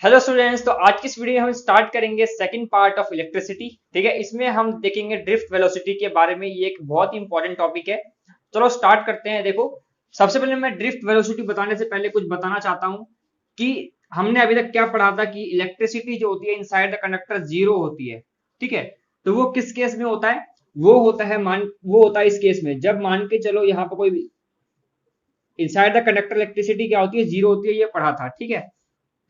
Hello students, तो आज की इस वीडियो में हम स्टार्ट करेंगे सेकंड पार्ट ऑफ इलेक्ट्रिसिटी। ठीक है, इसमें हम देखेंगे ड्रिफ्ट वेलोसिटी के बारे में। ये एक बहुत ही इंपॉर्टेंट टॉपिक है। चलो स्टार्ट करते हैं। देखो, सबसे पहले मैं ड्रिफ्ट वेलोसिटी बताने से पहले कुछ बताना चाहता हूं कि हमने अभी तक क्या पढ़ा था कि इलेक्ट्रिसिटी जो होती है इनसाइड द कंडक्टर जीरो होती है। ठीक है, तो वो किस केस में होता है? वो होता है इस केस में जब मान के चलो यहाँ पर कोई इनसाइड द कंडक्टर इलेक्ट्रिसिटी क्या होती है, जीरो होती है। ये पढ़ा था। ठीक है,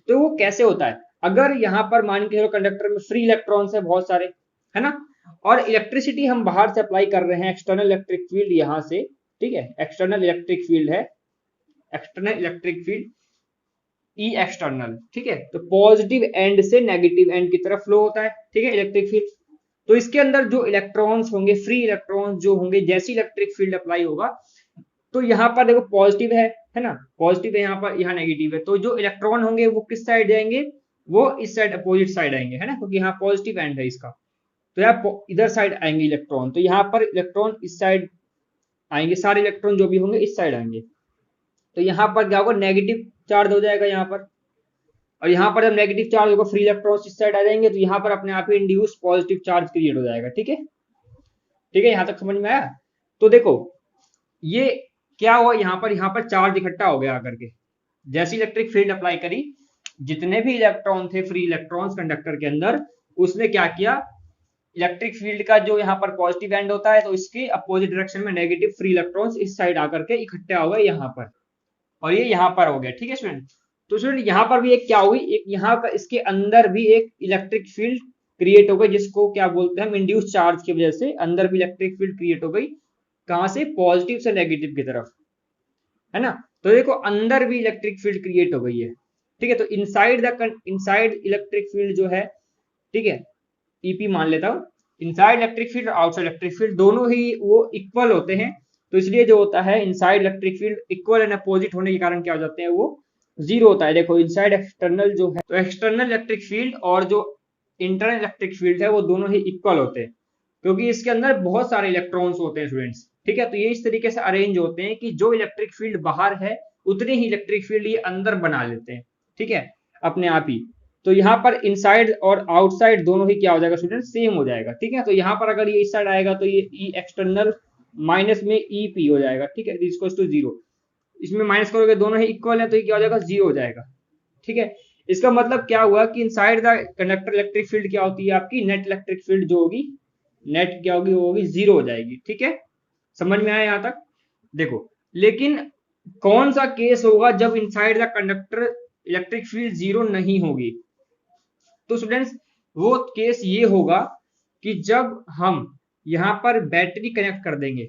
तो वो कैसे होता है? अगर यहाँ पर मान के चलो कंडक्टर में फ्री इलेक्ट्रॉन्स है बहुत सारे, है ना, और इलेक्ट्रिसिटी हम बाहर से अप्लाई कर रहे हैं, एक्सटर्नल इलेक्ट्रिक फील्ड यहाँ से। ठीक है, एक्सटर्नल इलेक्ट्रिक फील्ड है, external electric field E external. ठीक है, तो पॉजिटिव एंड से नेगेटिव एंड की तरफ फ्लो होता है। ठीक है, इलेक्ट्रिक फील्ड। तो इसके अंदर जो इलेक्ट्रॉन्स होंगे, फ्री इलेक्ट्रॉन्स जो होंगे, जैसी इलेक्ट्रिक फील्ड अप्लाई होगा, तो यहाँ पर देखो पॉजिटिव है ना, पॉजिटिव है यहाँ पर, यहाँ नेगेटिव है। तो जो इलेक्ट्रॉन होंगे वो किस साइड जाएंगे? वो इस साइड, अपोजिट साइड आएंगे, है ना, क्योंकि यहाँ पॉजिटिव एंड है इसका। तो यहाँ इधर साइड आएंगे इलेक्ट्रॉन, तो यहाँ पर इलेक्ट्रॉन इस साइड आएंगे, सारे इलेक्ट्रॉन जो भी होंगे इस साइड आएंगे। तो यहाँ पर क्या होगा, नेगेटिव चार्ज हो जाएगा यहाँ पर। और यहाँ पर जब नेगेटिव चार्ज होगा, फ्री इलेक्ट्रॉन्स इस साइड आ जाएंगे, तो यहाँ पर अपने आप ही इंड्यूस पॉजिटिव चार्ज क्रिएट हो जाएगा। ठीक है, ठीक है, यहाँ तक समझ में आया? तो देखो, ये क्या हुआ, यहाँ पर चार्ज इकट्ठा हो गया आकर के। जैसी इलेक्ट्रिक फील्ड अप्लाई करी, जितने भी इलेक्ट्रॉन थे, फ्री इलेक्ट्रॉन्स कंडक्टर के अंदर, उसने क्या किया, इलेक्ट्रिक फील्ड का जो यहाँ पर पॉजिटिव एंड होता है, तो इसके अपोजिट डायरेक्शन में नेगेटिव फ्री इलेक्ट्रॉन्स इस साइड आकर के इकट्ठे हो गए यहाँ पर, और ये यहाँ पर हो गया। ठीक है स्टूडेंट, तो स्टूडेंट यहाँ पर भी एक क्या हुई, एक यहाँ पर इसके अंदर भी एक इलेक्ट्रिक फील्ड क्रिएट हो गई, जिसको क्या बोलते हैं हम, इंड्यूस चार्ज की वजह से अंदर भी इलेक्ट्रिक फील्ड क्रिएट हो गई। कहां से? पॉजिटिव से नेगेटिव की तरफ, है ना। तो देखो, अंदर भी इलेक्ट्रिक फील्ड क्रिएट हो गई है। ठीक है, तो इनसाइड इलेक्ट्रिक फील्ड जो है, ठीक है, ईपी मान लेता हूं, इनसाइड इलेक्ट्रिक फील्ड और आउटसाइड इलेक्ट्रिक फील्ड दोनों ही वो इक्वल होते हैं। तो इसलिए जो होता है, inside electric field equal and opposite होने के कारण क्या हो जाते हैं, वो जीरो होता है। देखो, इनसाइड एक्सटर्नल जो है, तो एक्सटर्नल इलेक्ट्रिक फील्ड और जो इंटरनल इलेक्ट्रिक फील्ड है, वो दोनों ही इक्वल होते हैं, क्योंकि इसके अंदर बहुत सारे इलेक्ट्रॉन्स होते हैं स्टूडेंट्स। ठीक है, तो ये इस तरीके से अरेंज होते हैं कि जो इलेक्ट्रिक फील्ड बाहर है, उतनी ही इलेक्ट्रिक फील्ड ये अंदर बना लेते हैं। ठीक है, अपने आप ही। तो यहाँ पर इनसाइड और आउटसाइड दोनों ही क्या हो जाएगा स्टूडेंट, सेम हो जाएगा। ठीक है, तो यहाँ पर अगर ये इस साइड आएगा, तो ये ई एक्सटर्नल माइनस में ई पी हो जाएगा। ठीक है, इज टू जीरो। इसमें माइनस करोगे, दोनों ही इक्वल है, तो ये क्या हो जाएगा, जीरो हो जाएगा। ठीक है, इसका मतलब क्या हुआ कि inside the conductor electric field क्या होती है आपकी, नेट इलेक्ट्रिक फील्ड जो होगी, नेट क्या होगी, वो होगी जीरो हो जाएगी। ठीक है, समझ में आया यहां तक? देखो, लेकिन कौन सा केस होगा जब inside the conductor electric field zero नहीं होगी? तो स्टूडेंट्स, वो केस ये होगा कि जब हम यहां पर बैटरी कनेक्ट कर देंगे,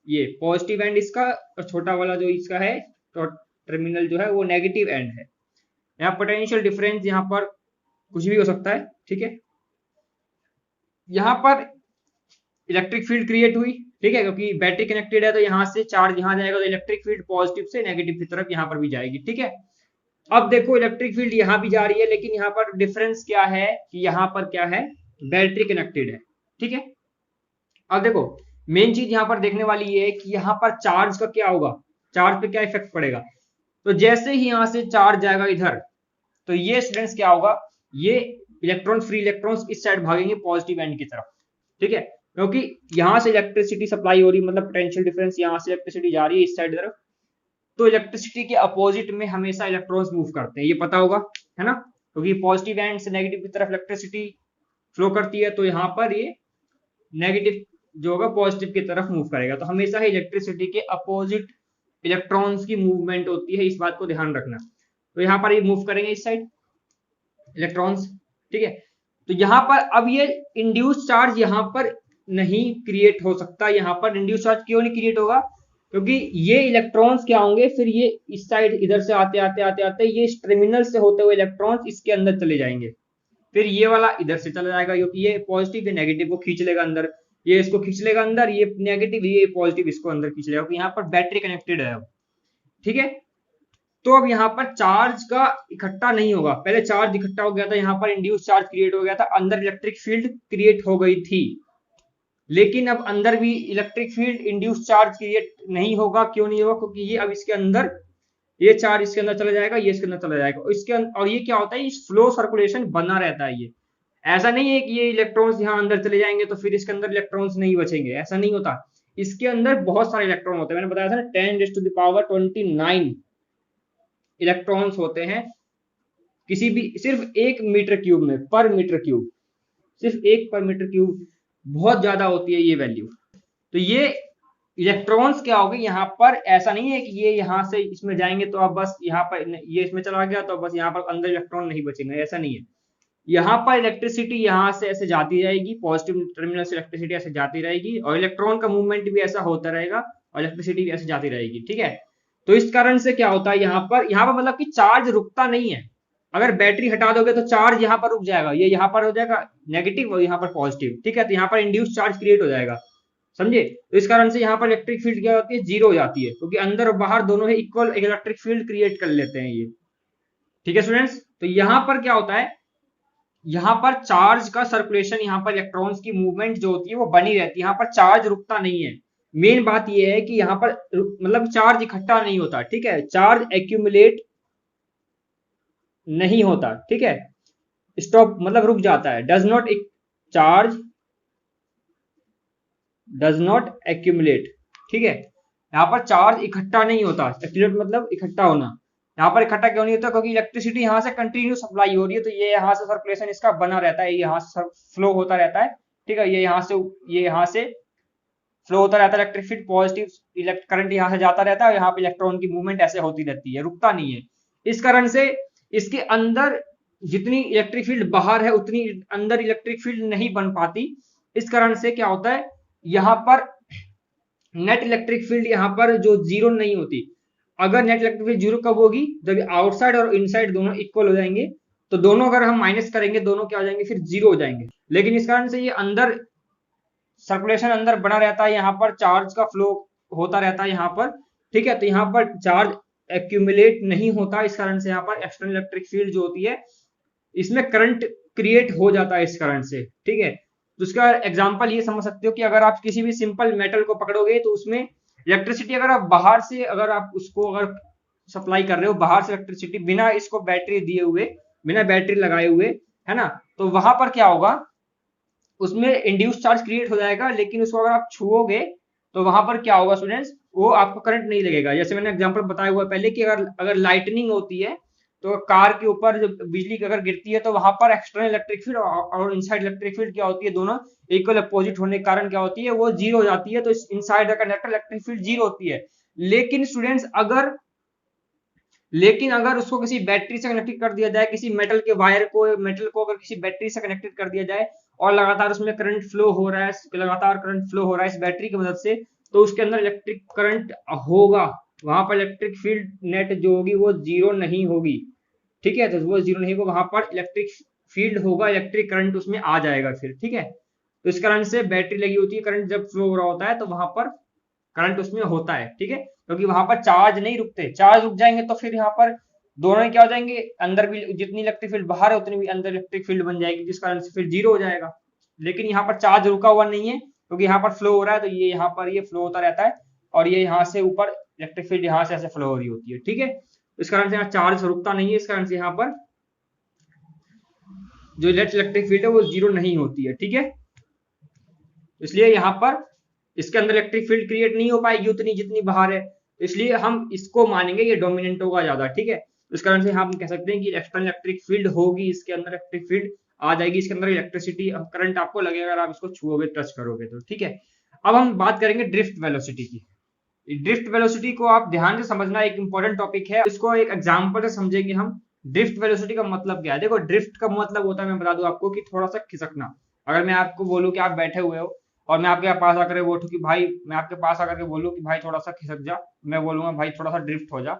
ये पॉजिटिव एंड इसका, और छोटा वाला जो इसका है, तो टर्मिनल जो है वो नेगेटिव एंड है। यहाँ पोटेंशियल डिफरेंस यहाँ पर कुछ भी हो सकता है। ठीक है, यहाँ पर इलेक्ट्रिक फील्ड क्रिएट हुई। ठीक है, क्योंकि बैटरी कनेक्टेड है, तो यहाँ से चार्ज यहाँ जाएगा, तो इलेक्ट्रिक फील्ड पॉजिटिव से नेगेटिव की तरफ यहाँ पर भी जाएगी। ठीक है, अब देखो, इलेक्ट्रिक फील्ड यहाँ भी जा रही है, लेकिन यहाँ पर डिफरेंस क्या है कि यहाँ पर क्या है, बैटरी कनेक्टेड है। ठीक है, अब देखो, मेन चीज यहाँ पर देखने वाली ये है कि यहाँ पर चार्ज का क्या होगा, चार्ज पे क्या इफेक्ट पड़ेगा। तो जैसे ही यहाँ से चार्ज जाएगा इधर, तो ये स्टूडेंट्स क्या होगा, ये इलेक्ट्रॉन, फ्री इलेक्ट्रॉन्स इस साइड भागेंगे पॉजिटिव एंड की तरफ। ठीक है, क्योंकि यहाँ से इलेक्ट्रिसिटी सप्लाई हो रही, मतलब पोटेंशियल डिफरेंस, यहाँ से इलेक्ट्रिसिटी जा रही है इस साइड तरफ, तो इलेक्ट्रिसिटी के अपोजिट में हमेशा इलेक्ट्रॉन्स मूव करते हैं, ये पता होगा, है ना, क्योंकि पॉजिटिव एंड से नेगेटिव की तरफ इलेक्ट्रिसिटी फ्लो करती है, तो यहाँ पर ये नेगेटिव जो होगा पॉजिटिव की तरफ मूव करेगा। तो हमेशा ही इलेक्ट्रिसिटी के अपोजिट इलेक्ट्रॉन्स की मूवमेंट होती है, इस बात को ध्यान रखना। तो यहाँ पर ये मूव करेंगे इस साइड इलेक्ट्रॉन्स। ठीक है, तो यहाँ पर अब ये इंड्यूस चार्ज यहाँ पर नहीं क्रिएट हो सकता। यहाँ पर इंड्यूस चार्ज क्यों नहीं क्रिएट होगा? क्योंकि ये इलेक्ट्रॉन्स क्या होंगे, फिर ये इस साइड इधर से आते आते आते आते ये इस टर्मिनल से होते हुए इलेक्ट्रॉन्स इसके अंदर चले जाएंगे, फिर ये वाला इधर से चला जाएगा, क्योंकि ये पॉजिटिव, ये नेगेटिव को खींच लेगा अंदर, ये इसको खींच लेगा अंदर, ये नेगेटिव, ये पॉजिटिव इसको अंदर खींच लेगा, क्योंकि यहाँ पर बैटरी कनेक्टेड है। ठीक है, तो अब यहाँ पर चार्ज का इकट्ठा नहीं होगा। पहले चार्ज इकट्ठा हो गया था, यहाँ पर इंड्यूस चार्ज क्रिएट हो गया था, अंदर इलेक्ट्रिक फील्ड क्रिएट हो गई थी, लेकिन अब अंदर भी electric field induce charge create नहीं होगा। क्यों नहीं होगा? क्योंकि ये अब इसके अंदर ये चार्ज इसके अंदर चला जाएगा, ये इसके अंदर चला जाएगा, और ये क्या होता है, इस फ्लो सर्कुलेशन बना रहता है। ये ऐसा नहीं है कि ये इलेक्ट्रॉन्स यहाँ अंदर चले जाएंगे तो फिर इसके अंदर इलेक्ट्रॉन्स नहीं बचेंगे, ऐसा नहीं होता। इसके अंदर बहुत सारे इलेक्ट्रॉन होते हैं, मैंने बताया था ना 10⁻29 इलेक्ट्रॉन्स होते हैं किसी भी, सिर्फ 1 मीटर क्यूब में, पर मीटर क्यूब, सिर्फ 1 पर मीटर क्यूब, बहुत ज्यादा होती है ये वैल्यू। तो ये इलेक्ट्रॉन्स क्या होंगे यहाँ पर, ऐसा नहीं है कि ये यहाँ से इसमें जाएंगे तो अब बस यहाँ पर ये इसमें चला गया तो बस यहाँ पर अंदर इलेक्ट्रॉन नहीं बचेंगे, ऐसा नहीं है। यहाँ पर इलेक्ट्रिसिटी यहाँ से ऐसे जाती रहेगी, पॉजिटिव टर्मिनल से इलेक्ट्रिसिटी ऐसे जाती रहेगी, और इलेक्ट्रॉन का मूवमेंट भी ऐसा होता रहेगा, और इलेक्ट्रिसिटी भी ऐसे जाती रहेगी, ठीक है। तो इस कारण से क्या होता है, यहाँ पर मतलब कि चार्ज रुकता नहीं है। अगर बैटरी हटा दोगे तो चार्ज यहाँ पर रुक जाएगा, ये यहाँ पर हो जाएगा नेगेटिव और यहाँ पर पॉजिटिव, ठीक है। तो यहाँ पर इंड्यूस चार्ज क्रिएट हो जाएगा, समझे। तो इस कारण से यहाँ पर इलेक्ट्रिक फील्ड क्या होती है, जीरो हो जाती है, क्योंकि अंदर और बाहर दोनों ही इक्वल इलेक्ट्रिक फील्ड क्रिएट कर लेते हैं ये, ठीक है स्टूडेंट्स। तो यहाँ पर क्या होता है, यहाँ पर चार्ज का सर्कुलेशन, यहाँ पर इलेक्ट्रॉन्स की मूवमेंट जो होती है वो बनी रहती है, यहाँ पर चार्ज रुकता नहीं है। मेन बात ये है कि यहाँ पर मतलब चार्ज इकट्ठा नहीं होता, ठीक है, चार्ज एक्यूमुलेट नहीं होता, ठीक है, स्टॉप मतलब रुक जाता है, चार्ज डज नॉट एक्यूमुलेट, ठीक है। यहाँ पर चार्ज इकट्ठा नहीं होता, एक्यूमुलेट मतलब इकट्ठा होना। यहाँ पर इकट्ठा क्यों नहीं होता, क्योंकि इलेक्ट्रिसिटी यहाँ से कंटिन्यू सप्लाई हो रही है, तो ये यहाँ से सर्कुलेशन इसका बना रहता है, यहाँ से फ्लो होता रहता है, ठीक है। ये यहाँ से फ्लो होता रहता है, इलेक्ट्रिक फील्ड पॉजिटिव करंट यहाँ से जाता रहता है, और यहाँ पे इलेक्ट्रॉन की मूवमेंट ऐसे होती रहती है, रुकता नहीं है। इस कारण से इसके अंदर जितनी इलेक्ट्रिक फील्ड बाहर है उतनी अंदर इलेक्ट्रिक फील्ड नहीं बन पाती। इस कारण से क्या होता है, यहाँ पर नेट इलेक्ट्रिक फील्ड यहाँ पर जो जीरो नहीं होती। अगर नेट इलेक्ट्रिक फील्ड जीरो कब होगी, जब आउटसाइड और इनसाइड दोनों इक्वल हो जाएंगे, तो दोनों अगर हम माइनस करेंगे दोनों क्या हो जाएंगे, फिर जीरो हो जाएंगे। लेकिन इस कारण से ये अंदर सर्कुलेशन अंदर बना रहता है, यहाँ पर चार्ज का फ्लो होता रहता है यहाँ पर, ठीक है। तो यहाँ पर चार्ज एक्यूमुलेट नहीं होता, इस कारण से यहाँ पर एक्सटर्नल इलेक्ट्रिक फील्ड जो होती है इसमें करंट क्रिएट हो जाता है इस करंट से, ठीक है। तो उसका एग्जांपल ये समझ सकते हो कि अगर आप किसी भी सिंपल मेटल को पकड़ोगे तो उसमें इलेक्ट्रिसिटी अगर आप बाहर से अगर आप उसको अगर सप्लाई कर रहे हो बाहर से इलेक्ट्रिसिटी, बिना इसको बैटरी दिए हुए, बिना बैटरी लगाए हुए, है ना, तो वहां पर क्या होगा, उसमें इंड्यूस चार्ज क्रिएट हो जाएगा। लेकिन उसको अगर आप छुओगे तो वहां पर क्या होगा स्टूडेंट्स, वो आपको करंट नहीं लगेगा। जैसे मैंने एग्जांपल बताया हुआ पहले कि अगर लाइटनिंग होती है तो कार के ऊपर जब बिजली अगर गिरती है तो वहां पर एक्सटर्नल इलेक्ट्रिक फील्ड और इनसाइड इलेक्ट्रिक फील्ड क्या होती है, दोनों इक्वल अपोजिट होने के कारण क्या होती है, वो जीरो हो जाती है। तो inside the conductor electric field zero होती है। लेकिन स्टूडेंट्स अगर उसको किसी बैटरी से कनेक्ट कर दिया जाए, किसी मेटल के वायर को, मेटल को अगर किसी बैटरी से कनेक्टेड कर दिया जाए और लगातार उसमें करंट फ्लो हो रहा है, लगातार करंट फ्लो हो रहा है इस बैटरी की मदद से, तो उसके अंदर इलेक्ट्रिक करंट होगा, वहां पर इलेक्ट्रिक फील्ड नेट जो होगी वो जीरो नहीं होगी, ठीक है। तो वो जीरो नहीं होगा, वहां पर इलेक्ट्रिक फील्ड होगा, इलेक्ट्रिक करंट उसमें आ जाएगा फिर, ठीक है। तो इस कारण से बैटरी लगी होती है, करंट जब फ्लो हो रहा होता है तो वहां पर करंट उसमें होता है, ठीक है, क्योंकि वहां पर चार्ज नहीं रुकते। चार्ज रुक जाएंगे तो फिर यहाँ पर दोनों क्या हो जाएंगे, अंदर भी जितनी इलेक्ट्रिक फील्ड बाहर है उतनी भी अंदर इलेक्ट्रिक फील्ड बन जाएगी, जिस कारण से फिर जीरो हो जाएगा। लेकिन यहाँ पर चार्ज रुका हुआ नहीं है, क्योंकि यहाँ पर फ्लो हो रहा है, तो ये यहाँ पर ये फ्लो होता रहता है, और ये यहाँ से ऊपर इलेक्ट्रिक फील्ड यहाँ से ऐसे फ्लो हो रही होती है, ठीक है। इस कारण से यहाँ चार्ज रुकता नहीं है, इस कारण से यहाँ पर जो इलेक्ट्रिक फील्ड है वो जीरो नहीं होती है, ठीक है। इसलिए यहाँ पर इसके अंदर इलेक्ट्रिक फील्ड क्रिएट नहीं हो पाएगी उतनी जितनी बाहर है, इसलिए हम इसको मानेंगे ये डोमिनेंट होगा ज्यादा, ठीक है। इस कारण से हम कह सकते हैं कि एक्सटर्नल इलेक्ट्रिक फील्ड होगी, इसके अंदर इलेक्ट्रिक फील्ड आ जाएगी, इसके अंदर इलेक्ट्रिसिटी करंट आपको लगेगा अगर आप इसको छुओगे, टच करोगे तो, ठीक है। अब हम बात करेंगे ड्रिफ्ट वेलोसिटी की। ड्रिफ्ट वेलोसिटी को आप ध्यान से समझना, एक इंपॉर्टेंट टॉपिक है, इसको एक एग्जांपल से समझेंगे हम। ड्रिफ्ट वेलोसिटी का मतलब क्या है, देखो ड्रिफ्ट का मतलब होता है, मैं बता दूं आपको, कि थोड़ा सा खिसकना। अगर मैं आपको बोलूं कि आप बैठे हुए हो और मैं आपके पास आकर बोलूं कि भाई, मैं आपके पास आकर के बोलूं कि भाई थोड़ा सा खिसक जा, मैं बोलूंगा भाई थोड़ा सा ड्रिफ्ट हो जा,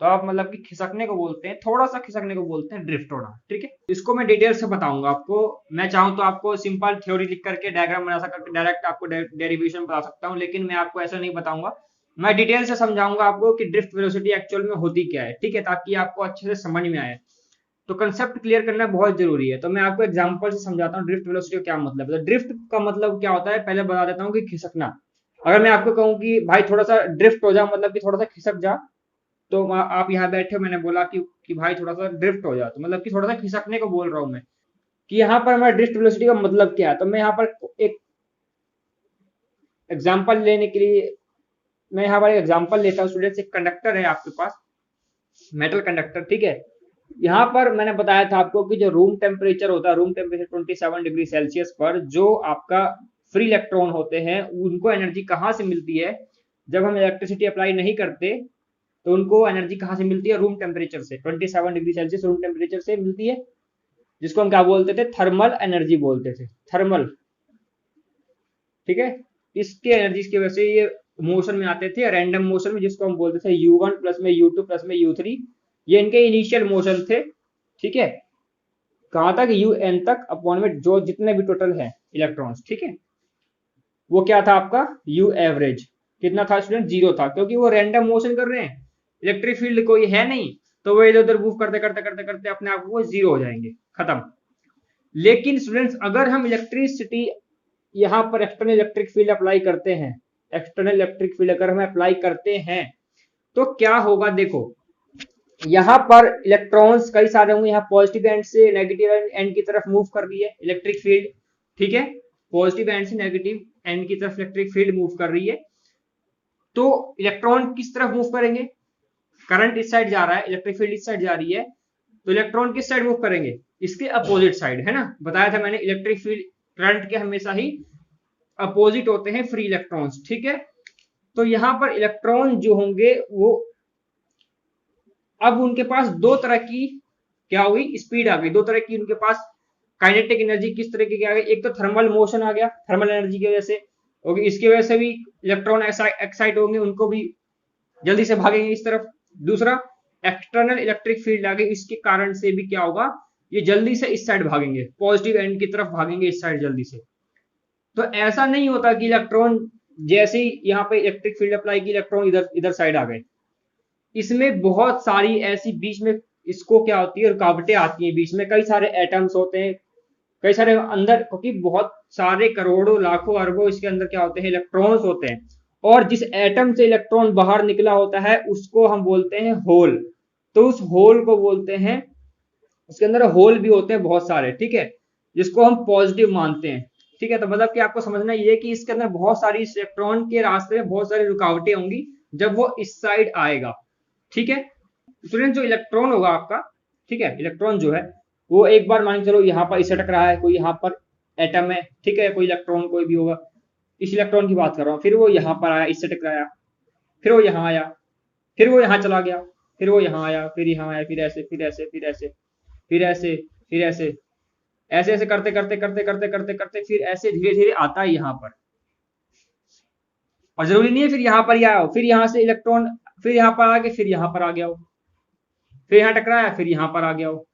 तो आप मतलब कि खिसकने को बोलते हैं, थोड़ा सा खिसकने को बोलते हैं ड्रिफ्ट होना, ठीक है। इसको मैं डिटेल से बताऊंगा आपको, मैं चाहूँ तो आपको सिंपल थ्योरी लिख करके डायग्राम बना सककर डायरेक्ट आपको डेरिवेशन बता सकता हूँ, लेकिन मैं आपको ऐसा नहीं बताऊंगा, मैं डिटेल से समझाऊंगा आपको कि ड्रिफ्ट वेलोसिटी एक्चुअल में होती क्या है, ठीक है, ताकि आपको अच्छे से समझ में आए। तो कंसेप्ट क्लियर करना बहुत जरूरी है। तो मैं आपको एग्जांपल से समझाता हूँ ड्रिफ्ट वेलोसिटी का क्या मतलब है। तो ड्रिफ्ट का मतलब क्या होता है, पहले बता देता हूँ कि खिसकना। अगर मैं आपको कहूँ कि भाई थोड़ा सा ड्रिफ्ट हो जा, मतलब कि थोड़ा सा खिसक जा, तो आप यहाँ बैठे हो, मैंने बोला कि भाई थोड़ा सा ड्रिफ्ट हो जाओ, तो मतलब कि थोड़ा सा खिसकने को बोल रहा हूँ मैं कि यहाँ पर हमारा ड्रिफ्ट वेलोसिटी का मतलब क्या है। तो मैं यहाँ पर एक एग्जांपल लेने के लिए मैं यहाँ पर एक एग्जांपल लेता हूँ स्टूडेंट्स। एक कंडक्टर है आपके पास, मेटल कंडक्टर, ठीक है। यहाँ पर मैंने बताया था आपको कि जो रूम टेम्परेचर होता है, रूम टेम्परेचर 27 डिग्री सेल्सियस पर जो आपका फ्री इलेक्ट्रॉन होते हैं उनको एनर्जी कहाँ से मिलती है, जब हम इलेक्ट्रिसिटी अप्लाई नहीं करते तो उनको एनर्जी कहाँ से मिलती है, रूम टेम्परेचर से, 27 डिग्री सेल्सियस रूम टेम्परेचर से मिलती है, जिसको हम क्या बोलते थे, थर्मल एनर्जी बोलते थे, थर्मल, ठीक है। इसके एनर्जी की वजह से ये मोशन में आते थे, रैंडम मोशन में, जिसको हम बोलते थे U1 प्लस में U2 प्लस में U3। ये इनके इनिशियल मोशन थे, ठीक है। कहाँ तक, UN तक अपॉन में जो जितने भी टोटल है इलेक्ट्रॉन्स, ठीक है। वो क्या था आपका U एवरेज, कितना था स्टूडेंट, 0 था, क्योंकि वो रैंडम मोशन कर रहे हैं, इलेक्ट्रिक फील्ड कोई है नहीं, तो वो इधर उधर मूव करते करते करते करते अपने आप वो 0 हो जाएंगे, खत्म। लेकिन स्टूडेंट्स अगर हम इलेक्ट्रिसिटी यहाँ पर एक्सटर्नल इलेक्ट्रिक फील्ड अप्लाई करते हैं, एक्सटर्नल इलेक्ट्रिक फील्ड अगर हम अप्लाई करते हैं तो क्या होगा, देखो यहाँ पर इलेक्ट्रॉन्स कई सारे होंगे, यहाँ पॉजिटिव एंड से नेगेटिव एंड की तरफ मूव कर रही है इलेक्ट्रिक फील्ड, ठीक है। पॉजिटिव एंड से नेगेटिव एंड की तरफ इलेक्ट्रिक फील्ड मूव कर रही है, तो इलेक्ट्रॉन किस तरफ मूव करेंगे, करंट इस साइड जा रहा है, इलेक्ट्रिक फील्ड इस साइड जा रही है, तो इलेक्ट्रॉन किस साइड मूव करेंगे, इसके अपोजिट साइड, है ना। बताया था मैंने इलेक्ट्रिक फील्ड करंट के हमेशा ही अपोजिट होते हैं फ्री इलेक्ट्रॉन्स, ठीक है। तो यहाँ पर इलेक्ट्रॉन जो होंगे वो अब उनके पास दो तरह की क्या हुई, स्पीड आ गई, दो तरह की उनके पास काइनेटिक एनर्जी किस तरह की आ गई, एक तो थर्मल मोशन आ गया, थर्मल एनर्जी की वजह से, ओके, इसकी वजह से भी इलेक्ट्रॉन एक्साइट होंगे, उनको भी जल्दी से भागेंगे इस तरफ। दूसरा एक्सटर्नल इलेक्ट्रिक फील्ड आ गई, इसके कारण से भी क्या होगा, ये जल्दी से इस साइड भागेंगे, पॉजिटिव एंड की तरफ भागेंगे इस साइड जल्दी से। तो ऐसा नहीं होता कि इलेक्ट्रॉन जैसे ही यहाँ पे इलेक्ट्रिक फील्ड अप्लाई की इलेक्ट्रॉन इधर इधर साइड आ गए, इसमें बहुत सारी ऐसी बीच में इसको क्या होती है, रुकावटें आती हैं, बीच में कई सारे एटम्स होते हैं, कई सारे अंदर, क्योंकि बहुत सारे करोड़ों लाखों अरबों इसके अंदर क्या होते हैं, इलेक्ट्रॉन्स होते हैं, और जिस एटम से इलेक्ट्रॉन बाहर निकला होता है उसको हम बोलते हैं होल। तो उस होल को बोलते हैं, उसके अंदर होल भी होते हैं बहुत सारे, ठीक है, जिसको हम पॉजिटिव मानते हैं, ठीक है। तो मतलब कि आपको समझना ये कि इसके अंदर बहुत सारी इलेक्ट्रॉन के रास्ते में बहुत सारी रुकावटें होंगी जब वो इस साइड आएगा, ठीक है। स्टूडेंट जो इलेक्ट्रॉन होगा आपका, ठीक है, इलेक्ट्रॉन जो है वो एक बार मान के चलो यहाँ पर इसे टकरा है, कोई यहाँ पर एटम है, ठीक है, कोई इलेक्ट्रॉन कोई भी होगा, इस इलेक्ट्रॉन की बात कर रहा हूँ, फिर वो यहाँ पर आया, इससे टकराया, फिर वो यहाँ आया, फिर वो यहाँ चला गया, फिर वो यहाँ आया, फिर यहाँ आया, फिर ऐसे फिर ऐसे फिर ऐसे फिर ऐसे फिर ऐसे, ऐसे ऐसे करते करते करते करते करते करते फिर ऐसे धीरे धीरे आता है यहाँ पर। और जरूरी नहीं है फिर यहाँ पर ही आया हो, फिर यहाँ से इलेक्ट्रॉन फिर यहाँ पर आ गया, फिर यहाँ पर आ गया हो, फिर यहाँ टकराया, फिर यहाँ पर आ गया हो,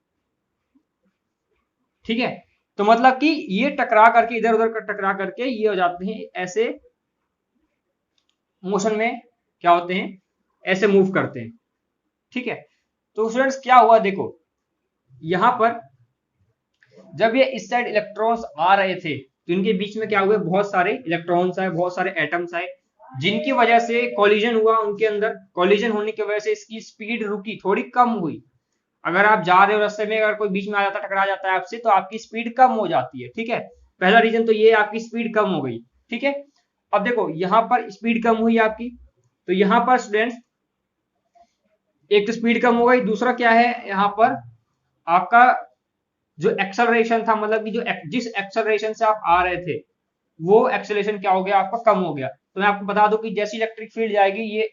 ठीक है। तो मतलब कि ये टकरा करके इधर उधर टकरा करके ये हो जाते हैं ऐसे मोशन में, क्या होते हैं, ऐसे मूव करते हैं, ठीक है। तो स्टूडेंट्स क्या हुआ, देखो यहां पर जब ये इस साइड इलेक्ट्रॉन्स आ रहे थे तो इनके बीच में क्या हुए, बहुत सारे इलेक्ट्रॉन्स आए, बहुत सारे एटम्स आए, जिनकी वजह से कॉलिजन हुआ उनके अंदर। कॉलिजन होने की वजह से इसकी स्पीड रुकी, थोड़ी कम हुई। अगर आप जा रहे हो रास्ते में, अगर कोई बीच में आ जाता टकरा जाता है आपसे, तो आपकी स्पीड कम हो जाती है, ठीक है। पहला रीजन तो ये, आपकी स्पीड कम हो गई, ठीक है। अब देखो यहाँ पर स्पीड कम हुई आपकी, तो यहाँ पर स्टूडेंट्स एक तो स्पीड कम हो गई, दूसरा क्या है यहाँ पर आपका जो एक्सेलरेशन था, मतलब कि जो जिस एक्सेलरेशन से आप आ रहे थे वो एक्सेलरेशन क्या हो गया आपका, कम हो गया। तो मैं आपको बता दूं कि जैसी इलेक्ट्रिक फील्ड जाएगी ये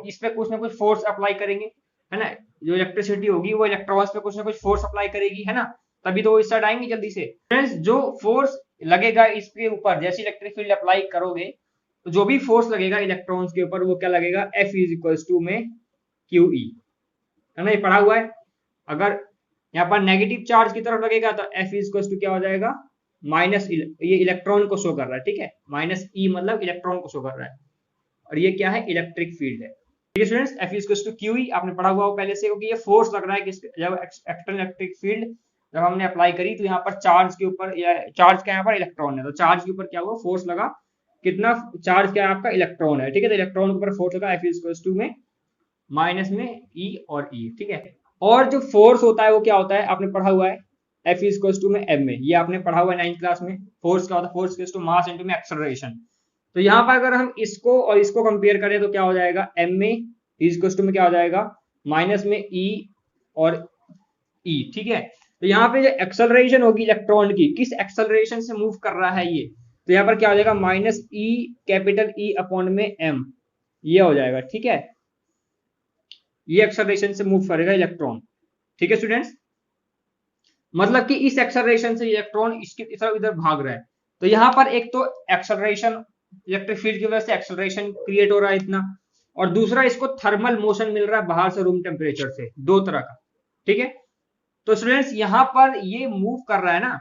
इस पे कुछ ना कुछ फोर्स अप्लाई करेंगे, है ना। जो इलेक्ट्रिसिटी होगी वो इलेक्ट्रॉन्स पे कुछ ना कुछ फोर्स अप्लाई करेगी, है ना, तभी तो वो इस साइड आएंगे जल्दी से। फ्रेंड्स जो फोर्स लगेगा इसके ऊपर, जैसे इलेक्ट्रिक फील्ड अप्लाई करोगे तो जो भी फोर्स लगेगा इलेक्ट्रॉन्स के ऊपर वो क्या लगेगा, F इज इक्वल टू में QE, है ना, ये पढ़ा हुआ है। अगर यहाँ पर नेगेटिव चार्ज की तरफ लगेगा तो F इज इक्वल टू क्या हो जाएगा, माइनस, ये इलेक्ट्रॉन को शो कर रहा है, ठीक है, माइनस E मतलब इलेक्ट्रॉन को शो कर रहा है, और ये क्या है, इलेक्ट्रिक फील्ड है, ठीक है students. F is equal to QE आपने पढ़ा हुआ हो पहले से, क्योंकि ये फोर्स लग रहा है कि जब एक्सटर्नल इलेक्ट्रिक फील्ड जब हमने अप्लाई करी तो यहाँ पर चार्ज के ऊपर, या चार्ज क्या यहाँ पर इलेक्ट्रॉन है, तो चार्ज के ऊपर क्या हुआ, फोर्स लगा, कितना चार्ज क्या है आपका, इलेक्ट्रॉन है, ठीक है। तो इलेक्ट्रॉन के ऊपर फोर्स लगा, F इज इक्वल टू में माइनस में ई और ई, ठीक है। और जो फोर्स होता है वो क्या होता है, आपने पढ़ा हुआ है एफ इज टू में एम में, ये आपने पढ़ा हुआ है 9th क्लास में। फोर्स क्या होता है, force equals to mass into में एक्सेलरेशन। तो यहाँ पर अगर हम इसको और इसको कंपेयर करें तो क्या हो जाएगा, एम में इज टू में क्या हो जाएगा, माइनस में ई और ई, ठीक है। तो यहाँ पे जो एक्सेलरेशन होगी इलेक्ट्रॉन की, किस एक्सेलरेशन से मूव कर रहा है ये, तो यहाँ पर क्या हो जाएगा, minus E capital E upon में एम, ये हो जाएगा, ठीक है। ये एक्सेलरेशन से मूव करेगा इलेक्ट्रॉन, ठीक है स्टूडेंट्स। मतलब कि इस एक्सेलरेशन से इलेक्ट्रॉन इसकी तरफ इधर भाग रहा है। तो यहाँ पर एक तो एक्सेलरेशन, इलेक्ट्रिक फील्ड की वजह से एक्सेलरेशन क्रिएट हो रहा है इतना, और दूसरा इसको थर्मल मोशन मिल रहा है बाहर से रूम टेम्परेचर से, दो तरह का, ठीक है। तो स्टूडेंट्स यहां पर ये मूव कर रहा है ना,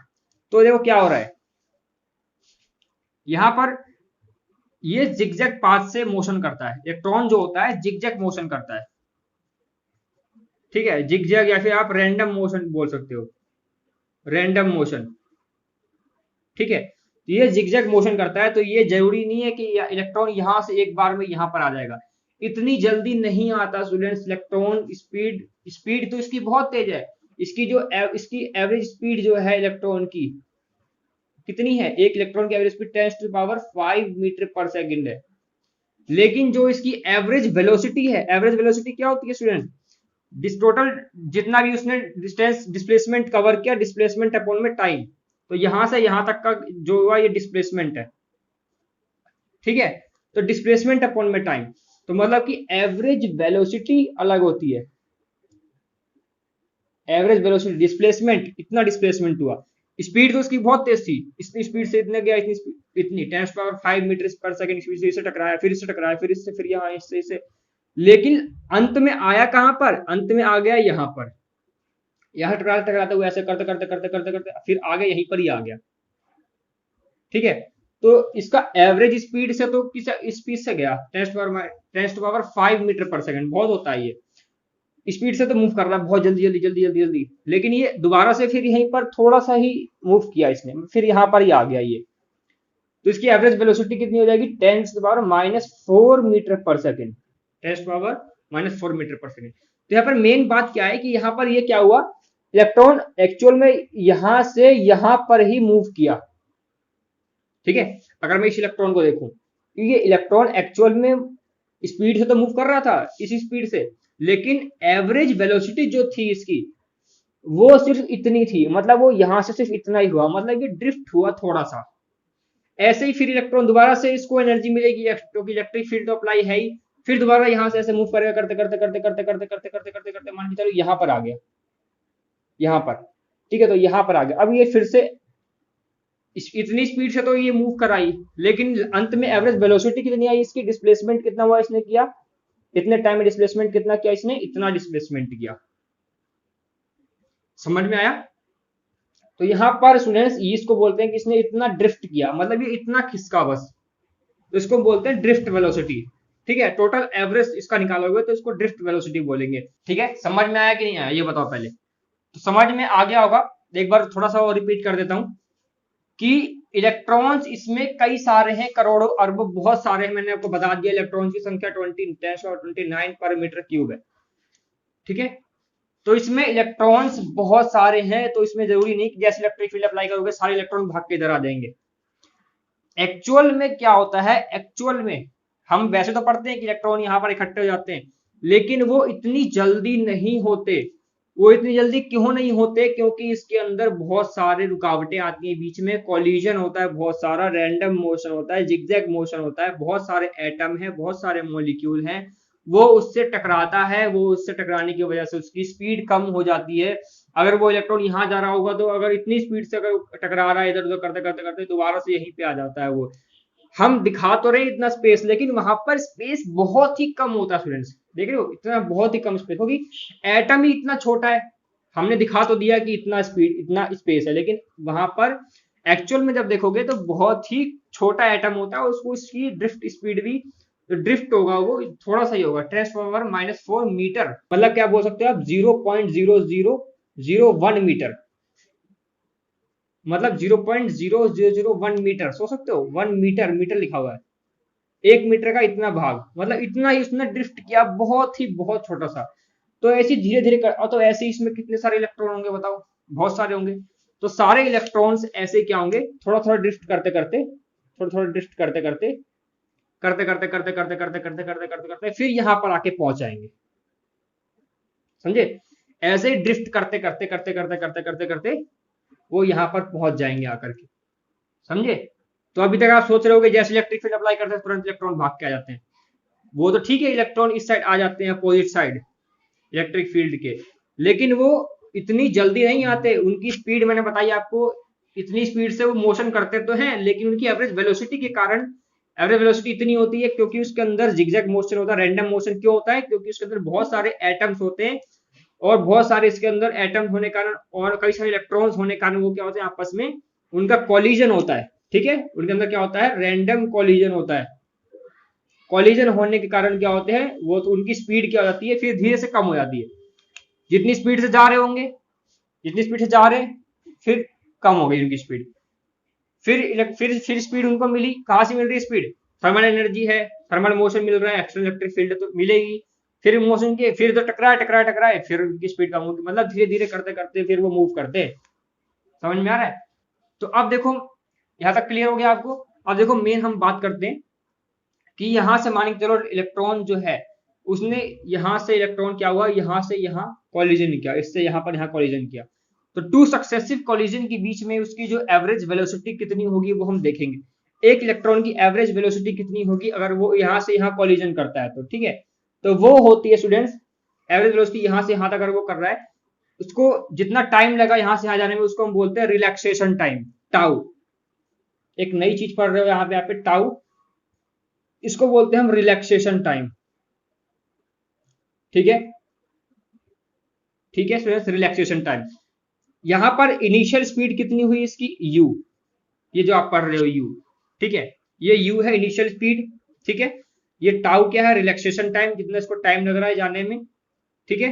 तो देखो क्या हो रहा है, यहां पर ये जिगजैग पाथ से मोशन करता है, इलेक्ट्रॉन जो होता है जिगजैग मोशन करता है, ठीक है। जिगजैग या फिर आप रैंडम मोशन बोल सकते हो, रैंडम मोशन, ठीक है। तो ये जिगजैग मोशन करता है, तो ये जरूरी नहीं है कि इलेक्ट्रॉन यहां से एक बार में यहां पर आ जाएगा, इतनी जल्दी नहीं आता स्टूडेंट्स। इलेक्ट्रॉन स्पीड, स्पीड तो इसकी बहुत तेज है, इसकी जो इसकी एवरेज स्पीड जो है इलेक्ट्रॉन की कितनी है, एक इलेक्ट्रॉन की एवरेज स्पीड 10⁵ मीटर पर सेकंड है। लेकिन जो इसकी एवरेज वेलोसिटी है, एवरेज वेलोसिटी क्या होती है स्टूडेंट, टोटल जितना भी उसने डिस्टेंस डिस्प्लेसमेंट कवर किया, डिस्प्लेसमेंट अपॉन में टाइम, तो यहां से यहां तक का जो हुआ ये डिस्प्लेसमेंट है, ठीक है। तो डिस्प्लेसमेंट अपॉन में टाइम, तो मतलब कि एवरेज वेलोसिटी अलग होती है, एवरेज वेलोसिटी, डिस्प्लेसमेंट, इतना डिस्प्लेसमेंट हुआ, स्पीड तो उसकी बहुत तेज थी, इतनी स्पीड से इतने गया, इतनी 10⁵ मीटर पर सेकंड स्पीड से, इससे टकराया, फिर इससे टकराया, फिर इससे, फिर यहाँ इससे, लेकिन अंत में आया कहां पर, अंत में आ गया यहाँ पर, यहाँ टकराते टकराते हुए ऐसे करते करते करते करते करते फिर आगे यहीं पर ही आ गया, ठीक है। तो इसका एवरेज स्पीड से तो किस स्पीड से गया, 10⁵ मीटर पर सेकंड, बहुत होता है ये स्पीड से, तो मूव कर रहा है बहुत जल्दी जल्दी जल्दी जल्दी जल्दी, लेकिन ये दोबारा से फिर यहीं पर थोड़ा सा ही मूव किया इसने, फिर यहाँ पर ही आ गया ये, तो इसकी एवरेज वेलोसिटी कितनी हो जाएगी, 10⁻⁻⁴ मीटर पर सेकंड, 10⁻⁻⁴ मीटर पर सेकंड। तो यहाँ पर मेन बात क्या है कि यहाँ पर ये क्या हुआ, इलेक्ट्रॉन एक्चुअल में यहां से यहां पर ही मूव किया, ठीक है। अगर मैं इस इलेक्ट्रॉन को देखूं, ये इलेक्ट्रॉन एक्चुअल में स्पीड से तो मूव कर रहा था इसी स्पीड से, लेकिन एवरेज वेलोसिटी जो थी इसकी वो सिर्फ इतनी थी, मतलब वो यहां से सिर्फ इतना ही हुआ, मतलब ये ड्रिफ्ट हुआ थोड़ा सा। ऐसे ही फिर इलेक्ट्रॉन दोबारा से इसको एनर्जी मिलेगी क्योंकि इलेक्ट्रिक फील्ड तो अप्लाई है ही, फिर दोबारा यहां से ऐसे मूव करेगा, करते करते करते करते करते करते करते करते करते मान के चलो यहां पर आ गया, यहां पर, ठीक है। तो यहां पर आ गया, अब ये फिर से इतनी स्पीड से तो ये मूव कराई, लेकिन अंत में एवरेज वेलोसिटी कितनी आई इसकी, डिस्प्लेसमेंट कितना हुआ इसने किया, इतने टाइम में डिस्प्लेसमेंट कितना किया इसने, इतना डिस्प्लेसमेंट किया, समझ में आया। तो यहाँ पर स्टूडेंट्स इसको बोलते हैं कि इसने इतना ड्रिफ्ट किया, मतलब ये इतना खिसका बस, तो इसको बोलते हैं ड्रिफ्ट वेलोसिटी, ठीक है। टोटल एवरेज इसका निकालोगे तो इसको ड्रिफ्ट वेलोसिटी बोलेंगे, ठीक है। समझ में आया कि नहीं आया ये बताओ पहले, तो समझ में आ गया होगा, एक बार थोड़ा सा और रिपीट कर देता हूं कि इलेक्ट्रॉन्स इसमें कई सारे हैं, करोड़ों अरबों बहुत सारे हैं, मैंने आपको बता दिया इलेक्ट्रॉन की संख्या 10⁻29 पर मीटर क्यूब है, ठीक है। तो इसमें इलेक्ट्रॉन्स बहुत सारे हैं, तो इसमें जरूरी नहीं कि जैसे इलेक्ट्रिक फील्ड अप्लाई करोगे सारे इलेक्ट्रॉन भाग के इधर आ जाएंगे। एक्चुअल में क्या होता है, एक्चुअल में हम वैसे तो पढ़ते हैं कि इलेक्ट्रॉन यहाँ पर इकट्ठे हो जाते हैं, लेकिन वो इतनी जल्दी नहीं होते, वो इतनी जल्दी क्यों नहीं होते, क्योंकि इसके अंदर बहुत सारे रुकावटें आती हैं, बीच में कॉलिजन होता है, बहुत सारा रैंडम मोशन होता है, जिगजैग मोशन होता है, बहुत सारे एटम है, बहुत सारे मॉलिक्यूल हैं, वो उससे टकराता है, वो उससे टकराने की वजह से उसकी स्पीड कम हो जाती है। अगर वो इलेक्ट्रॉन यहाँ जा रहा होगा तो अगर इतनी स्पीड से अगर टकरा रहा है इधर उधर करते करते करते दोबारा से यहीं पे आ जाता है वो। हम दिखा तो रहे इतना स्पेस, लेकिन वहां पर स्पेस बहुत ही कम होता है स्टूडेंट्स, देख रहे हो, इतना बहुत ही कम स्पेस, क्योंकि एटम ही इतना छोटा है। हमने दिखा तो दिया कि इतना स्पीड इतना स्पेस है, लेकिन वहां पर एक्चुअल में जब देखोगे तो बहुत ही छोटा एटम होता है, उसको इसकी ड्रिफ्ट स्पीड भी, तो ड्रिफ्ट होगा वो थोड़ा सा ही होगा, 10⁻⁻⁴ मीटर, मतलब क्या बोल सकते हो आप, 0.0001 मीटर, मतलब 0.0001 मीटर, सोच सकते हो, 1 मीटर, मीटर लिखा हुआ है, 1 मीटर का इतना भाग, मतलब इतना ही उसने ड्रिफ्ट किया, बहुत ही बहुत छोटा सा। तो ऐसे धीरे धीरे कर, तो ऐसे इसमें कितने सारे इलेक्ट्रॉन होंगे बताओ, बहुत सारे होंगे। तो सारे इलेक्ट्रॉन्स ऐसे क्या होंगे, थोड़ा थोड़ा ड्रिफ्ट करते करते, थोड़ा थोड़ा ड्रिफ्ट करते करते करते करते करते करते करते करते करते करते करते फिर यहाँ पर आके पहुंच जाएंगे, समझे। ऐसे ही ड्रिफ्ट करते करते करते करते करते करते करते वो यहाँ पर पहुंच जाएंगे आकर के, समझे। तो अभी तक आप सोच रहे हो जैसे इलेक्ट्रिक फील्ड अप्लाई करते हैं तुरंत इलेक्ट्रॉन भाग के आ जाते हैं, वो तो ठीक है, इलेक्ट्रॉन इस साइड आ जाते हैं अपोजिट साइड इलेक्ट्रिक फील्ड के, लेकिन वो इतनी जल्दी नहीं आते, उनकी स्पीड मैंने बताई आपको, इतनी स्पीड से वो मोशन करते तो हैं, लेकिन उनकी एवरेज वेलोसिटी के कारण, एवरेज वेलोसिटी इतनी होती है क्योंकि उसके अंदर जिगजैग मोशन होता है, रैंडम मोशन क्यों होता है, क्योंकि उसके अंदर बहुत सारे एटम्स होते हैं, और बहुत सारे इसके अंदर एटम्स होने के कारण और कई सारे इलेक्ट्रॉन्स होने के कारण वो क्या होते हैं आपस में, उनका कॉलिजन होता है, ठीक है, उनके अंदर क्या होता है, रैंडम कॉलिजन होता है। कॉलिजन होने के कारण क्या होते हैं वो, तो उनकी स्पीड क्या हो जाती है फिर धीरे से कम हो जाती है, जितनी स्पीड से जा रहे होंगे, जितनी स्पीड से जा रहे हैं फिर कम हो गई उनकी स्पीड, फिर स्पीड उनको मिली, कहां से मिल रही है स्पीड, थर्मल एनर्जी है, थर्मल मोशन मिल रहा है, एक्सटर्नल इलेक्ट्रिक फील्ड तो मिलेगी, फिर मोशन के फिर तो टकराए टकराए टकराए फिर उनकी स्पीड कम होगी, मतलब धीरे धीरे करते करते फिर वो मूव करते हैं, समझ में आ रहा है। तो अब देखो यहां तक क्लियर हो गया आपको। अब देखो मेन हम बात करते हैं कि यहां से मान के चलो इलेक्ट्रॉन जो है उसने यहां से इलेक्ट्रॉन क्या हुआ, यहां से यहां कॉलिजन किया, इससे यहां पर यहां कॉलिजन किया, तो टू सक्सेसिव कॉलिजन के बीच में उसकी जो एवरेज वेलोसिटी कितनी होगी वो हम देखेंगे। एक इलेक्ट्रॉन की एवरेज वेलोसिटी कितनी होगी अगर वो यहां से यहां कॉलिजन करता है, तो ठीक है, तो वो होती है स्टूडेंट्स, एवरेज वेलोसिटी यहां से यहां तक अगर वो कर रहा है, उसको जितना टाइम लगा यहां से यहां जाने में उसको हम बोलते हैं रिलैक्सेशन टाइम, टाउ। एक नई चीज पढ़ रहे हो यहाँ पे टाउ, इसको बोलते हैं हम रिलैक्सेशन टाइम, ठीक है, ठीक है स्टूडेंट्स, रिलैक्सेशन टाइम। यहां पर इनिशियल स्पीड कितनी हुई इसकी, u, ये जो आप पढ़ रहे हो u, ठीक है, ये u है इनिशियल स्पीड, ठीक है, ये टाउ क्या है, रिलैक्सेशन टाइम, जितना इसको टाइम लग रहा है जाने में, ठीक है,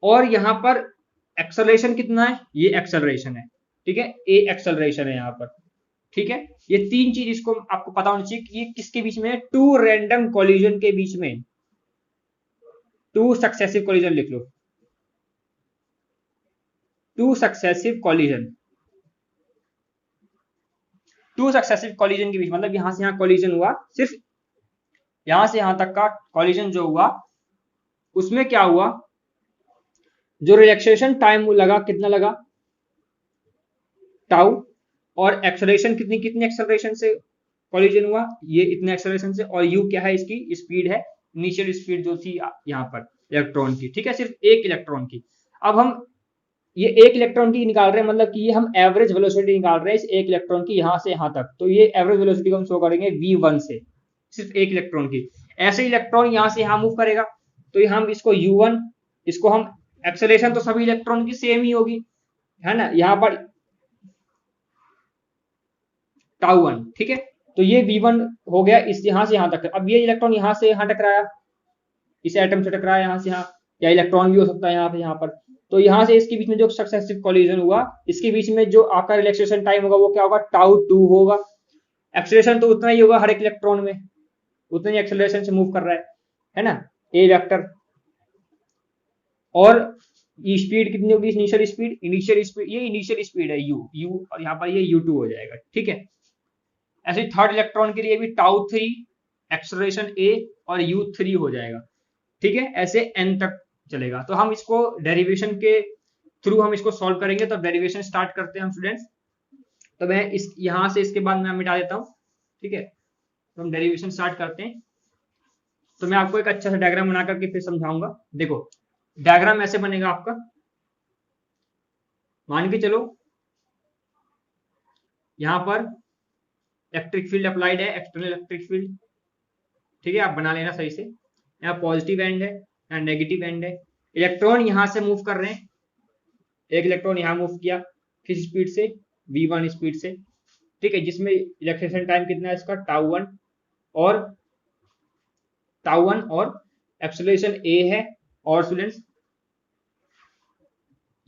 और यहां पर एक्सेलरेशन कितना है, ये एक्सेलरेशन है, ठीक है, ए एक्सेलरेशन है यहां पर, ठीक है। ये तीन चीज इसको आपको पता होनी चाहिए कि ये किसके बीच में है, टू रैंडम कोलिजन के बीच में, टू सक्सेसिव कोलिजन लिख लो, two successive collision, two successive collision के बीच, मतलब यहां से यहां कॉलिजन हुआ, सिर्फ यहां से यहां तक का कॉलिजन जो हुआ उसमें क्या हुआ, जो रिलैक्सेशन टाइम लगा कितना लगा, टाउ, और एक्सेलरेशन कितनी कितनी एक्सेलरेशन से कॉलिजन हुआ, ये इतने एक्सेलरेशन से, और यू क्या है इसकी स्पीड है, इनिशियल स्पीड जो थी यहाँ पर इलेक्ट्रॉन की, ठीक है, सिर्फ एक इलेक्ट्रॉन की। अब हम ये एक इलेक्ट्रॉन की निकाल रहे हैं, मतलब कि ये हम एवरेज वेलोसिटी निकाल रहे हैं इस एक इलेक्ट्रॉन की यहां से यहां तक, तो ये एवरेज वेलोसिटी को हम शो करेंगे v1 से, सिर्फ एक इलेक्ट्रॉन की। ऐसे इलेक्ट्रॉन यहां से यहां मूव करेगा, तो ये हम इसको u1, इसको हम, एक्सेलरेशन तो सभी इलेक्ट्रॉन की सेम ही होगी, है ना, यहाँ पर टाउ1, ठीक है, तो ये v1 हो गया इस यहां से यहां तक। अब ये इलेक्ट्रॉन यहां से यहां टकराया, इस एटम से टकराया यहां से यहां, या इलेक्ट्रॉन भी हो सकता है यहाँ पे यहाँ पर, तो यहां से इसके बीच में जो सक्सेसिव कॉलिजन हुआ, इसके बीच में जो आपका रिलैक्सेशन टाइम होगा वो क्या होगा, टाउ2 होगा। एक्सेलरेशन तो उतना ही होगा हर एक इलेक्ट्रॉन में, उतने ही एक्सेलरेशन से मूव कर रहा है ना, ए वेक्टर। और ये स्पीड कितनी होगी, इनिशियल स्पीड, इनिशियल स्पीड, ये इनिशियल स्पीड है u, और यहाँ पर ये u2 हो जाएगा, ठीक है। ऐसे थर्ड इलेक्ट्रॉन के लिए भी टाउ3, एक्सेलरेशन a और u3 हो जाएगा, ठीक है, ऐसे n तक चलेगा। तो हम इसको डेरिवेशन के थ्रू हम इसको सॉल्व करेंगे, तो डेरिवेशन स्टार्ट करते हैं हम स्टूडेंट्स। तो मैं इस यहां से इसके बाद मैं मिटा देता हूं, ठीक है, तो हम डेरिवेशन स्टार्ट करते हैं। तो मैं आपको एक अच्छा सा डायग्राम बना करके फिर समझाऊंगा। देखो डायग्राम ऐसे बनेगा आपका, मान के चलो यहां पर इलेक्ट्रिक फील्ड अप्लाइड है, एक्सटर्नल इलेक्ट्रिक फील्ड, ठीक है, आप बना लेना सही से। यहाँ पॉजिटिव एंड है, यहाँ नेगेटिव एंड है, इलेक्ट्रॉन यहां से मूव कर रहे हैं, एक इलेक्ट्रॉन यहां मूव किया किस स्पीड से, v1 स्पीड से, ठीक है, जिसमें रिलैक्सेशन टाइम कितना है इसका, टाउ1, और टाउ1 और एक्सेलरेशन a है। और स्टूडेंट्स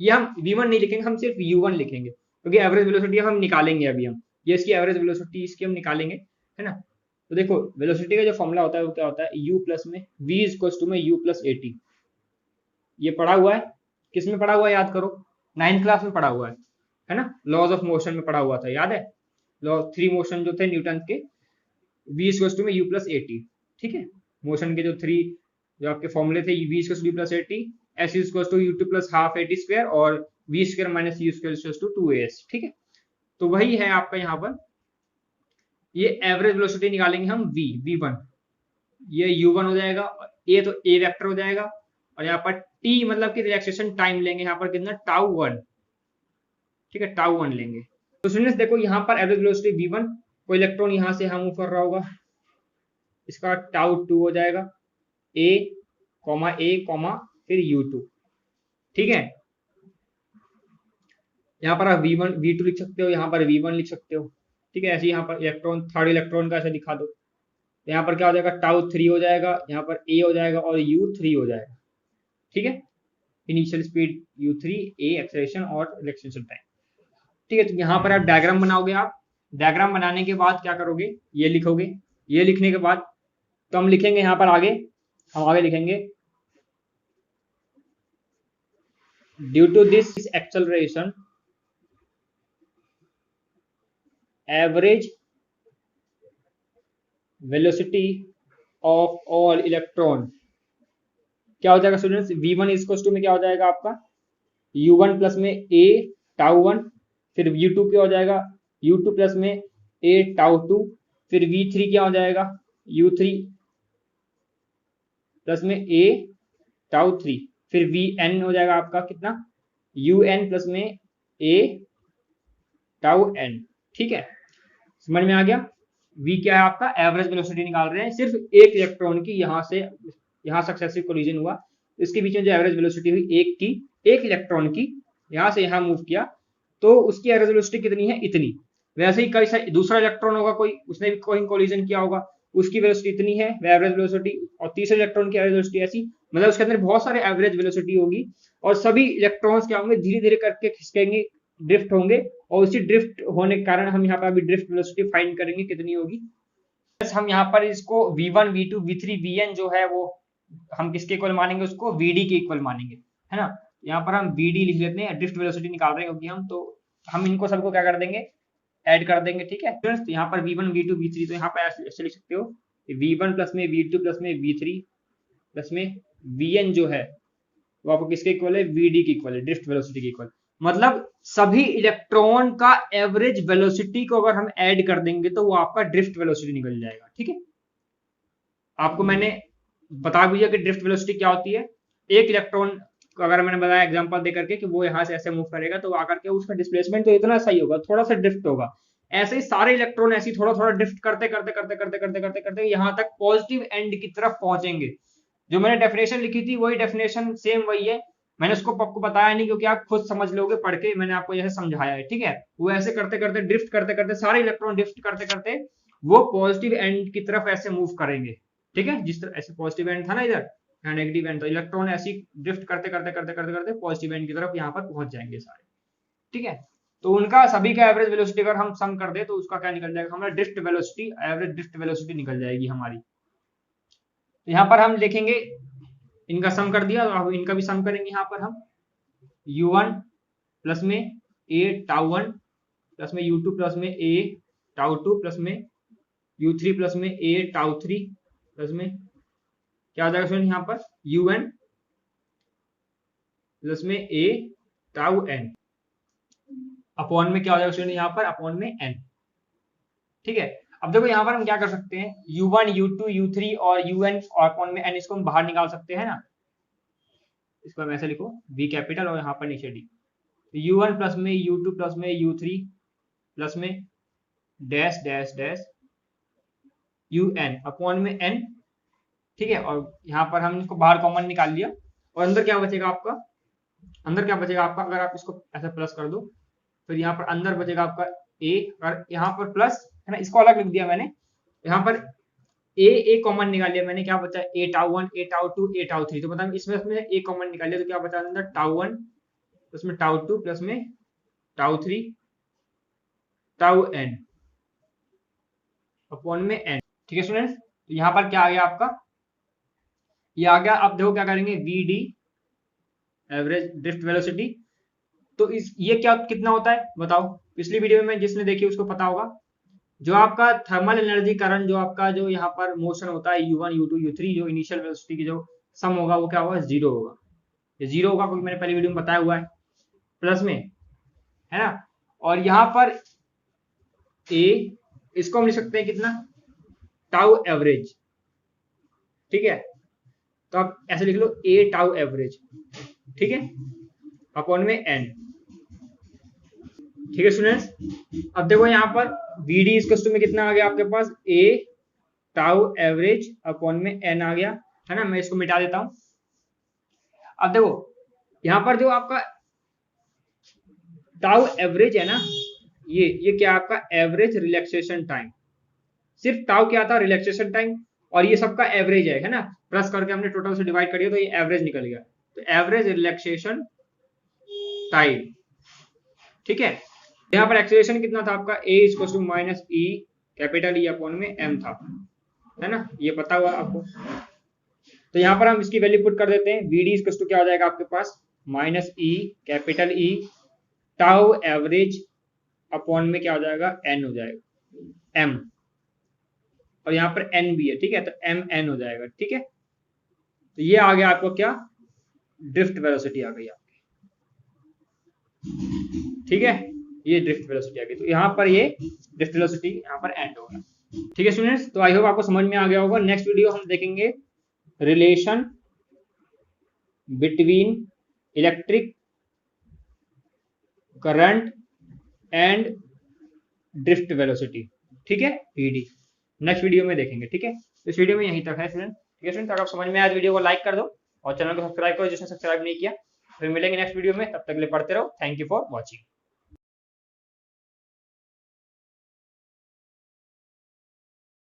ये हम v1 नहीं लिखेंगे, हम सिर्फ u1 लिखेंगे, क्योंकि एवरेज वेलोसिटी हम निकालेंगे अभी, हम ये इसकी एवरेज वेलोसिटी इसकी हम निकालेंगे, है ना। तो देखो वेलोसिटी का जो फॉर्मूला होता है वो क्या होता है, u प्लस में v इक्वल्स टू में u प्लस ए टी। ये पढ़ा हुआ है, किस में पढ़ा हुआ है याद करो, 9th क्लास में पढ़ा हुआ है ना, लॉज ऑफ मोशन में पढ़ा हुआ था, याद है, लॉ थ्री मोशन जो थे न्यूटन के, v इक्वल्स टू में u प्लस ए टी। ठीक है, मोशन के जो थ्री जो आपके फॉर्मूले थे, v equals to u plus A T, s equals to u2 plus half A T square और v square minus u square equals to 2as। ठीक है, तो वही है आपका यहाँ पर, ये एवरेज वेलोसिटी निकालेंगे हम v1, ये u1 हो जाएगा, a तो a वेक्टर हो जाएगा, और यहाँ पर t मतलब कि रिलैक्सेशन टाइम लेंगे यहाँ पर कितना, टाउ1। ठीक है, टाउ1 लेंगे। तो स्टूडेंट्स देखो यहाँ पर एवरेज वेलोसिटी v1, कोई इलेक्ट्रॉन यहाँ से हम मूव कर रहा होगा, इसका टाउ2 हो जाएगा, a फिर u2। ठीक है, यहाँ पर आप v1 v2 लिख सकते हो, यहाँ पर v1 लिख सकते हो। ठीक है, ऐसे यहाँ पर इलेक्ट्रॉन, थर्ड इलेक्ट्रॉन का ऐसे दिखा दो, तो यहाँ पर क्या हो जाएगा, टाउ3 हो जाएगा, यहाँ पर a हो जाएगा और u3 हो जाएगा। ठीक है, initial speed u3, a acceleration और रिलैक्सेशन टाइम। ठीक है, तो यहाँ पर आप डायग्राम बनाओगे, आप डायग्राम बनाने के बाद क्या करोगे, ये लिखोगे, ये लिखने के बाद तो हम लिखेंगे यहाँ पर आगे, हम आगे लिखेंगे due to this acceleration average velocity of all electron क्या हो जाएगा स्टूडेंट्स, v1 इक्वल्स टू में क्या हो जाएगा आपका, u1 प्लस में a टाउ1, फिर u2 क्या हो जाएगा, u2 प्लस में a टाउ2, फिर v3 क्या हो जाएगा, u3 प्लस में a टाउ3, फिर vn हो जाएगा आपका कितना, un प्लस में a टाउ n। ठीक है, समझ में आ गया, v क्या है आपका, एवरेज वेलोसिटी निकाल रहे हैं सिर्फ एक इलेक्ट्रॉन की, यहाँ से यहाँ सक्सेसिव कोलिजन हुआ, इसके बीच में जो एवरेज वेलोसिटी हुई एक की, एक इलेक्ट्रॉन की, यहाँ से यहाँ मूव किया, तो उसकी एवरेज वेलोसिटी कितनी है, इतनी। वैसे ही कई दूसरा इलेक्ट्रॉन होगा, कोई उसने भी कोई कोलिजन किया होगा, उसकी वेलोसिटी इतनी है एवरेज वेलोसिटी, और तीसरे इलेक्ट्रॉन की एवरेज वेलोसिटी ऐसी, मतलब उसके अंदर बहुत सारे एवरेज वेलोसिटी होगी, और सभी इलेक्ट्रॉन्स क्या होंगे, धीरे धीरे करके खिसकेंगे, ड्रिफ्ट होंगे, और उसी ड्रिफ्ट होने के कारण हम यहाँ पर अभी ड्रिफ्ट वेलोसिटी फाइंड करेंगे कितनी होगी। हम यहाँ पर इसको v1 v2 v3 vn जो है वो हम किसके इक्वल मानेंगे, उसको vd के इक्वल मानेंगे, है ना। यहाँ पर हम vd लिख लेते हैं, ड्रिफ्ट वेलोसिटी निकाल रहे हैं क्योंकि हम, तो हम इनको सबको क्या कर देंगे, ऐड कर देंगे। ठीक है फ्रेंड्स, तो यहाँ पर v1 v2 v3, तो यहाँ पर ऐसे लिख सकते हो, v1 प्लस में v2 प्लस में v3 प्लस में vn जो है वो आपको किसके इक्वल है, vd के इक्वल है, ड्रिफ्ट वेलोसिटी के इक्वल। मतलब सभी इलेक्ट्रॉन का एवरेज वेलोसिटी को अगर हम ऐड कर देंगे तो वो आपका ड्रिफ्ट वेलोसिटी निकल जाएगा। ठीक है, आपको मैंने बता भी दिया कि ड्रिफ्ट वेलोसिटी क्या होती है। एक इलेक्ट्रॉन को अगर मैंने बताया एग्जांपल दे करके कि वो यहाँ से ऐसे मूव करेगा, तो आकर के उसका डिस्प्लेसमेंट तो इतना सही होगा, थोड़ा सा ड्रिफ्ट होगा, ऐसे ही सारे इलेक्ट्रॉन ऐसे थोड़ा थोड़ा ड्रिफ्ट करते करते करते करते करते करते करते यहाँ तक पॉजिटिव एंड की तरफ पहुंचेंगे। जो मैंने डेफिनेशन लिखी थी वही डेफिनेशन सेम वही है, मैंने उसको आपको बताया नहीं क्योंकि आप खुद समझ लोगे पढ़ के, मैंने आपको यह समझाया है। ठीक है, वो ऐसे करते करते ड्रिफ्ट करते करते सारे इलेक्ट्रॉन ड्रिफ्ट करते करते वो पॉजिटिव एंड की तरफ ऐसे मूव करेंगे। ठीक है, जिस तरह ऐसे पॉजिटिव एंड था ना इधर, यहाँ नेगेटिव एंड, तो इलेक्ट्रॉन ऐसी ड्रिफ्ट करते करते करते करते करते पॉजिटिव एंड की तरफ यहाँ पर पहुंच जाएंगे सारे। ठीक है, तो उनका सभी का एवरेज वेलोसिटी अगर हम सम कर दे तो उसका क्या निकल जाएगा, हमारा drift velocity, average drift velocity निकल जाएगी हमारी। तो यहाँ पर हम देखेंगे, इनका सम कर दिया, तो अब इनका भी सम करेंगे। यहाँ पर हम u1 प्लस में a टाउ1 प्लस में u2 प्लस में a टाउ2 प्लस में u3 प्लस में a टाउ3 प्लस में क्या हो जाएगा यहाँ पर un प्लस में a टाउ n अपॉन में क्या हो जाएगा यहाँ पर, अपॉन में n। ठीक है, अब देखो यहाँ पर हम क्या कर सकते हैं, u1 u2 u3 और un और अपॉन में n, इसको हम बाहर निकाल सकते हैं ना, इसको हम ऐसे लिखो v कैपिटल और यहाँ पर नीचे d, u1 प्लस में u2 प्लस में u3 प्लस में dash dash dash un upon में n। ठीक है, और यहाँ पर हम इसको बाहर कॉमन निकाल लिया, और अंदर क्या बचेगा आपका, अंदर क्या बचेगा आपका, अगर आप इसको ऐसे प्लस कर दो, फिर यहाँ पर अंदर बचेगा आपका a, और यहाँ पर प्लस है ना, इसको अलग लिख दिया मैंने, यहाँ पर a कॉमन निकाल लिया मैंने, क्या बचा a टाउ1 a टाउ2 a टाउ3, तो मतलब इसमें a कॉमन निकाल लिया, तो क्या बचा अंदर टाउ1 प्लस में टाउ2 प्लस में टाउ3 टाउ n अपॉन में n। ठीक है स्टूडेंट्स, तो यहाँ पर क्या आ गया आपका, ये आ गया। अब देखो क्या करेंगे, V D average drift velocity. तो इस ये क्या कितना होता है बताओ, पिछली वीडियो में जिसने देखी उसको पता होगा, जो आपका थर्मल एनर्जी करंट, जो आपका जो यहाँ पर मोशन होता है u1 u2 u3, जो इनिशियल वेलोसिटी की जो सम होगा वो क्या होगा, जीरो होगा। ये जीरो होगा क्योंकि मैंने पहली वीडियो में बताया हुआ है, प्लस में, है ना। और यहाँ पर a, इसको हम लिख सकते हैं कितना, टाउ एवरेज, ठीक है। तो आप ऐसे लिख लो a टाउ एवरेज, ठीक है, अपॉन में n, ठीक है स्टूडेंट्स। अब देखो यहाँ पर वी डी इज में कितना आ गया आपके पास, a टाउ एवरेज अपॉन में n आ गया, है ना। मैं इसको मिटा देता हूं। अब देखो यहाँ पर जो आपका टाउ एवरेज है ना, ये क्या आपका एवरेज रिलैक्सेशन टाइम, सिर्फ टाउ क्या था, रिलैक्सेशन टाइम, और ये सबका एवरेज है ना, प्लस करके हमने टोटल से डिवाइड करिए तो ये एवरेज निकल गया। तो एवरेज रिलैक्सेशन टाइम, ठीक है। यहाँ पर एक्सेलरेशन कितना था आपका, a equal to minus E capital E upon में m था, है ना, ये पता हुआ आपको। तो यहाँ पर हम इसकी वैल्यू पुट कर देते हैं, वी डी इक्वल टू क्या हो जाएगा आपके पास, minus E capital E tau average upon में क्या हो जाएगा, n हो जाएगा, m, और यहाँ पर n भी है, ठीक है, तो m n हो जाएगा, ठीक है। तो ये आ गया आपको क्या, ड्रिफ्ट वेलोसिटी आ गई आपकी, ठीक है, ये ड्रिफ्ट वेलोसिटी आ गई। तो यहाँ पर ये ड्रिफ्ट वेलोसिटी यहाँ पर एंड होगा, ठीक है स्टूडेंट्स। तो आई होप आपको समझ में आ गया होगा। नेक्स्ट वीडियो हम देखेंगे relation between electric current and drift velocity, ठीक है, वीडी, नेक्स्ट वीडियो में देखेंगे, ठीक है। इस वीडियो में यहीं तक है स्टूडेंट, ठीक है स्टूडेंट। अगर आप समझ में आया तो वीडियो को लाइक कर दो और चैनल को सब्सक्राइब करो जिसने सब्सक्राइब नहीं किया। फिर मिलेंगे नेक्स्ट वीडियो में, तब तक के लिए पढ़ते रहो। Thank you for watching.